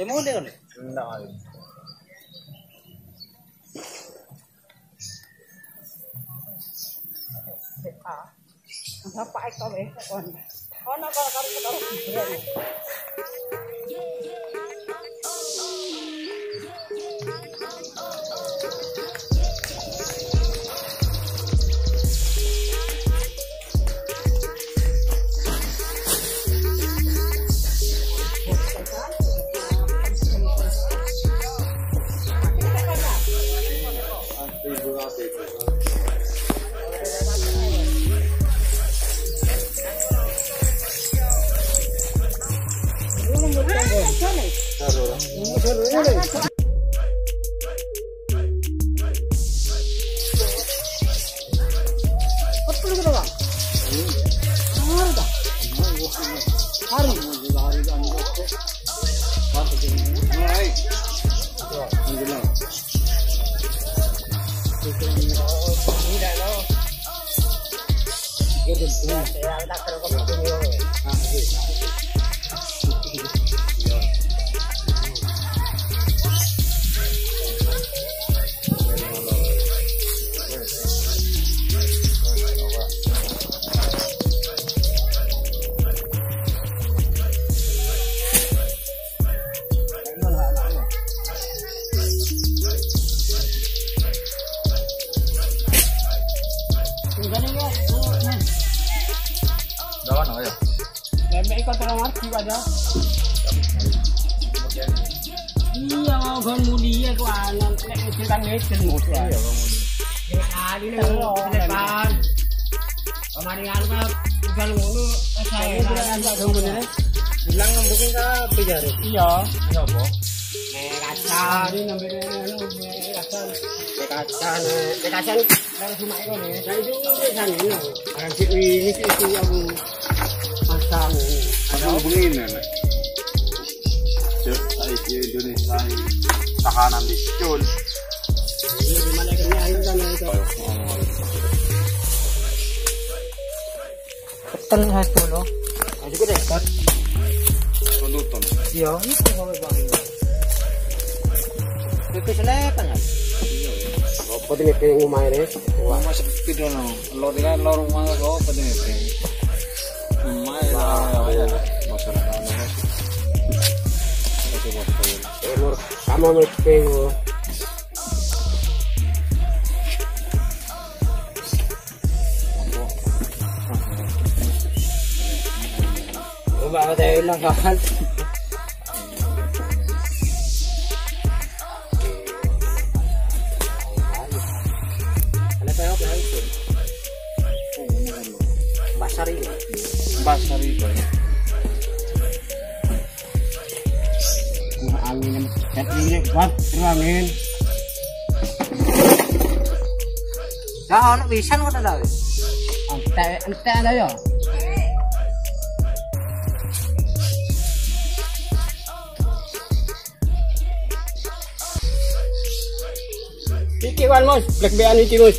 Semua dia kan? Enggak kali. Apa itu leh? Oh, nak kalau iya mau gon mulia ku anan nek kan ngeten mulia ya wong mulia kali ne depan pamaringan ka ugal ngono saya ora sak ngene bilang mungkin ka bejare iya iya apa kaca ini nembe kaca dari rumah itu nih dari sini kan ini orang ini itu yang pasang ada hubungin nenek di Indonesia tahanan di Seoul. Ini gimana kerjanya kan itu? Ketel has dulu. Aja gede kan? Konduton. Iya, itu mau bang. Itu selepan kan? Iya. Apa ini pengen main res? Wah masih tidak no. Lo dia lo rumah kau apa ini? Main lah ya. Masalah kamu ngepeng coba ada hilang kan basar itu angin ini kuat angin dah anak bisa kok dah ente ada ya iki wan mus black bean iki mus